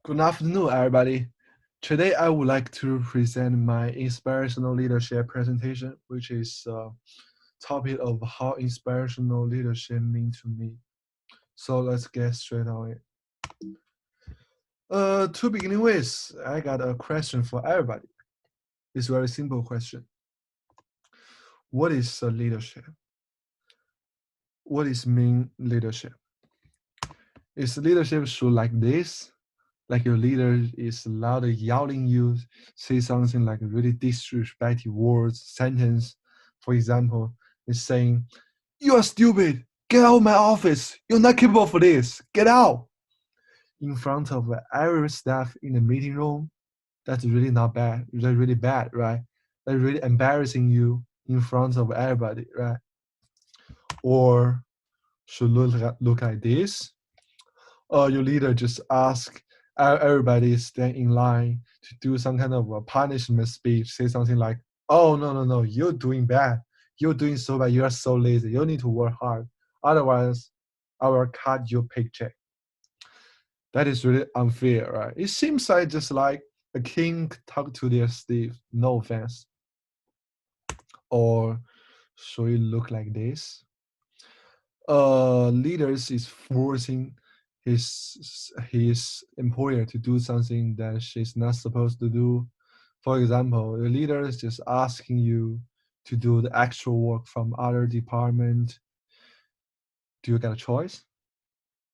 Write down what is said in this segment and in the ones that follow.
Good afternoon, everybody. Today, I would like to present my inspirational leadership presentation, which is a topic of how inspirational leadership means to me. So let's get straight on it. To begin with, I got a question for everybody. It's a very simple question. What is leadership? What is mean leadership? Is leadership should like this? Like your leader is loudly yelling you, say something like really disrespectful words, sentence. For example, is saying, "You are stupid. Get out of my office. You're not capable for this. Get out." In front of every staff in the meeting room, that's really not bad. That's really bad, right? That's really embarrassing you in front of everybody, right? Or should look like this. Your leader just ask everybody stand in line to do some kind of a punishment speech, say something like, "Oh, no, you're doing bad. You're doing so bad. You are so lazy. You need to work hard. Otherwise, I will cut your paycheck." That is really unfair, right? It seems like just like a king talk to their slave. No offense. Or should it look like this? Leaders is forcing his employer to do something that she's not supposed to do. For example, the leader is just asking you to do the actual work from other department. Do you get a choice?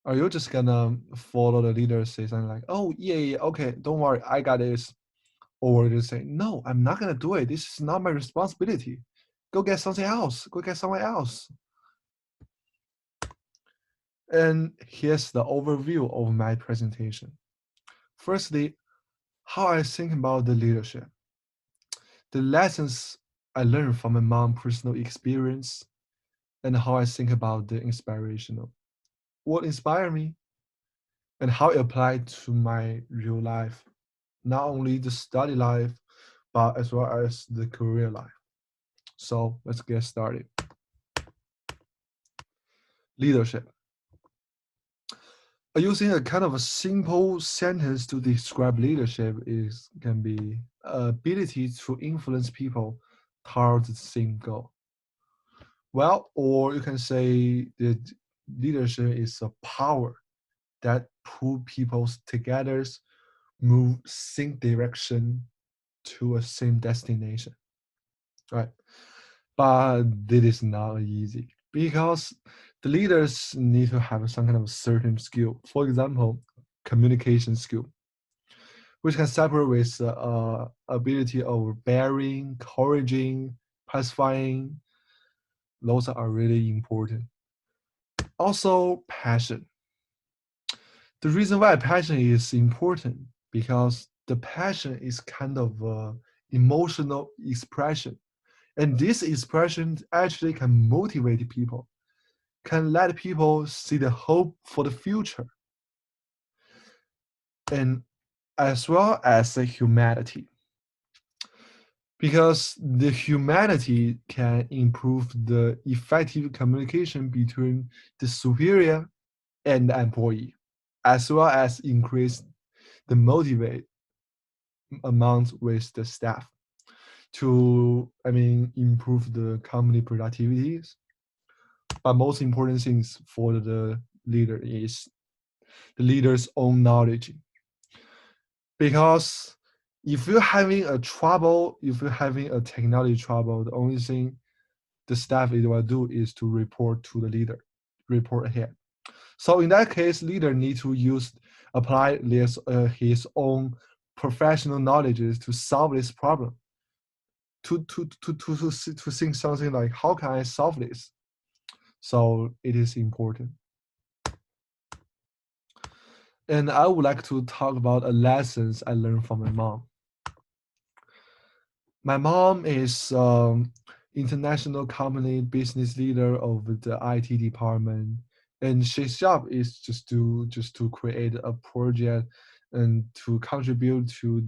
Are you just gonna follow the leader, say something like, "Oh yeah, okay, don't worry, I got this," or just say, "No, I'm not gonna do it. This is not my responsibility. Go get something else. Go get someone else." And here's the overview of my presentation. Firstly, how I think about the leadership. The lessons I learned from my mom's personal experience and how I think about the inspirational. What inspired me and how it applied to my real life, not only the study life, but as well as the career life. So let's get started. Leadership. Using a kind of a simple sentence to describe leadership is can be ability to influence people towards the same goal. Well, or you can say that leadership is a power that pull people together, move same direction to a same destination, right? But this is not easy because the leaders need to have some kind of certain skill. For example, communication skill, which can separate with ability of bearing, encouraging, pacifying. Those are really important. Also, passion. The reason why passion is important because the passion is kind of emotional expression, and this expression actually can motivate people, can let people see the hope for the future, and as well as the humanity. Because the humanity can improve the effective communication between the superior and the employee, as well as increase the motivate amount with the staff to, improve the company productivities. But most important things for the leader is the leader's own knowledge. Because if you're having a trouble, if you're having a technology trouble, the only thing the staff will do is to report to the leader, report ahead. So in that case, leader need to apply his own professional knowledge to solve this problem. To think something like, how can I solve this? So it is important. And I would like to talk about lessons I learned from my mom. My mom is international company business leader of the IT department, and his job is just to create a project and to contribute to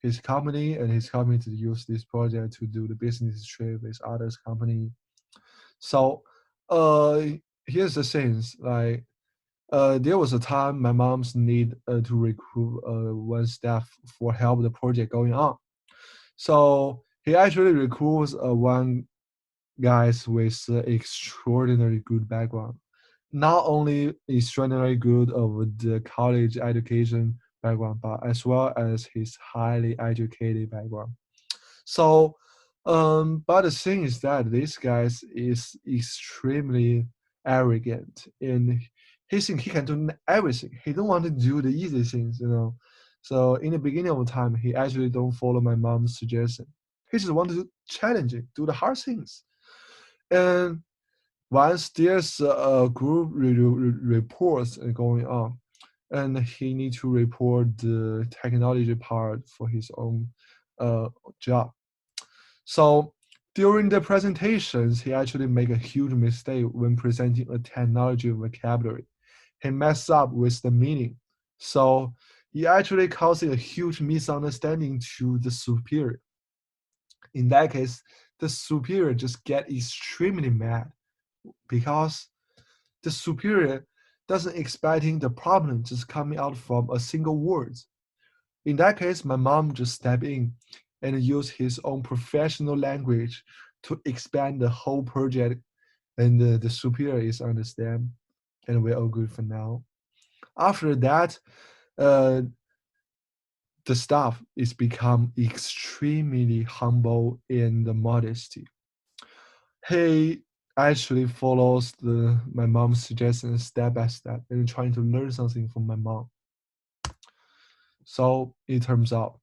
his company, and his company to use this project to do the business trip with others company. So uh here's the things like There was a time my mom's need to recruit one staff for help the project going on. So he actually recruits one guys with extraordinary good background. Not only extraordinary good of the college education background, but as well as his highly educated background. So, but the thing is that this guy is extremely arrogant, and he think he can do everything. He don't want to do the easy things, you know. So in the beginning of the time, he actually don't follow my mom's suggestion. He just want to challenge it, do the hard things. And once there's a group reports going on, and he need to report the technology part for his own job. So during the presentations, he actually make a huge mistake when presenting a technology vocabulary. He messed up with the meaning. So he actually causing a huge misunderstanding to the superior. In that case, the superior just get extremely mad because the superior doesn't expecting the problem just coming out from a single word. In that case, my mom just step in and use his own professional language to expand the whole project, and the superior is understand, and we're all good for now. After that, uh, the staff is become extremely humble and modesty. He actually follows my mom's suggestions step by step and trying to learn something from my mom. So it turns out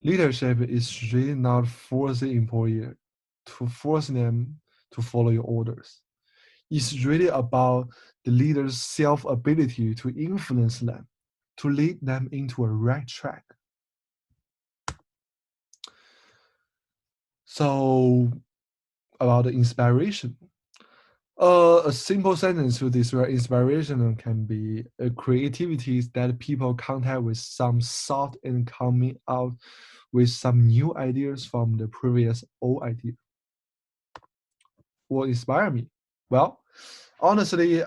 leadership is really not forcing employee to force them to follow your orders. It's really about the leader's self ability to influence them, to lead them into a right track. So about the inspiration. A simple sentence to describe inspiration can be a creativity that people contact with some thought and coming out with some new ideas from the previous old idea. What inspired me? Well, honestly,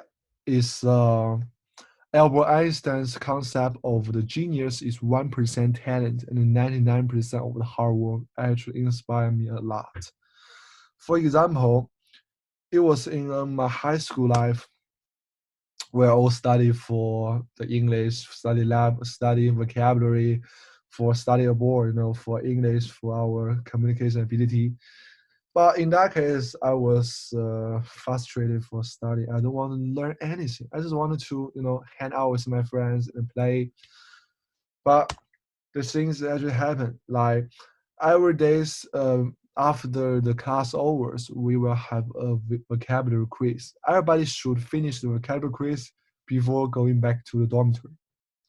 it's Albert Einstein's concept of the genius is 1% talent and 99% of the hard work actually inspired me a lot. For example, it was in my high school life where I all study for the English, study lab, study vocabulary, for study abroad, you know, for English, for our communication ability. But in that case, I was frustrated for study. I don't want to learn anything. I just wanted to, you know, hang out with my friends and play. But the things actually happen. Like every days after the class overs, we will have a vocabulary quiz. Everybody should finish the vocabulary quiz before going back to the dormitory.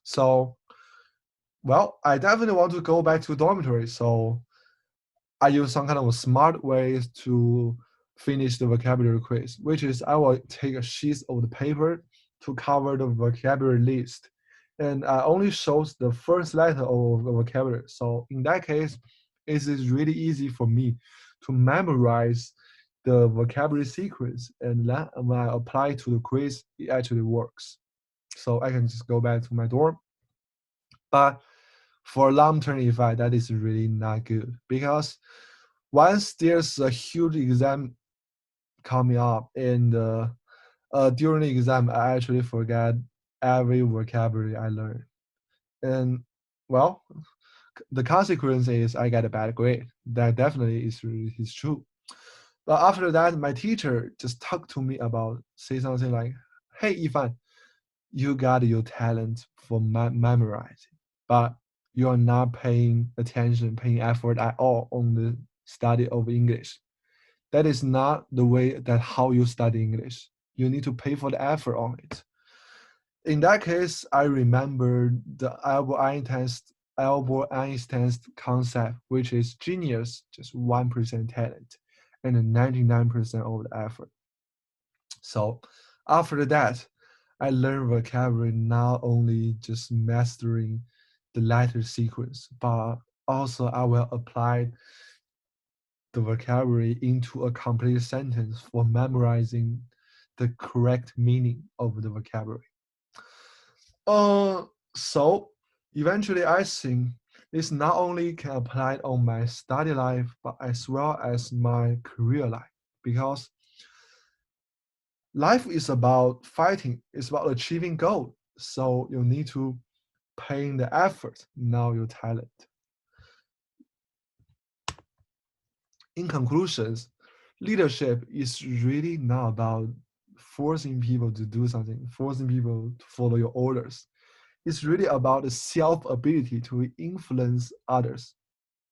So, well, I definitely want to go back to dormitory. So I use some kind of a smart ways to finish the vocabulary quiz, which is I will take a sheet of the paper to cover the vocabulary list. And I only shows the first letter of the vocabulary. So in that case, it is really easy for me to memorize the vocabulary sequence. And then when I apply to the quiz, it actually works. So I can just go back to my dorm. But for long-term effect, that is really not good because once there's a huge exam coming up and during the exam, I actually forget every vocabulary I learned. And well, the consequence is I get a bad grade. That definitely is true. But after that, my teacher just talked to me about, say something like, hey, Ifan, you got your talent for memorizing, but you're not paying attention, paying effort at all on the study of English. That is not the way that how you study English. You need to pay for the effort on it. In that case, I remember the Albert Einstein's concept, which is genius, just 1% talent, and 99% of the effort. So after that, I learned vocabulary not only just mastering the letter sequence, but also I will apply the vocabulary into a complete sentence for memorizing the correct meaning of the vocabulary. Uh, so eventually, I think this not only can apply on my study life, but as well as my career life, because life is about fighting, it's about achieving goal. So you need to pay in the effort, not your talent. In conclusions, leadership is really not about forcing people to do something, forcing people to follow your orders. It's really about the self ability to influence others.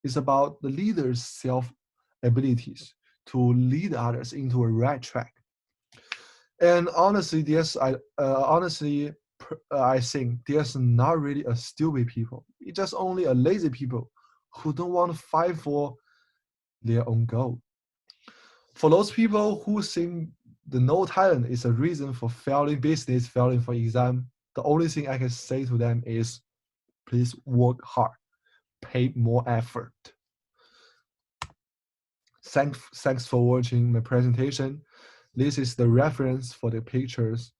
It's about the leader's self abilities to lead others into a right track. And honestly, I think there's not really a stupid people. It's just only a lazy people who don't want to fight for their own goal. For those people who think the no talent is a reason for failing business, failing for exam, the only thing I can say to them is please work hard, pay more effort. Thanks for watching my presentation. This is the reference for the pictures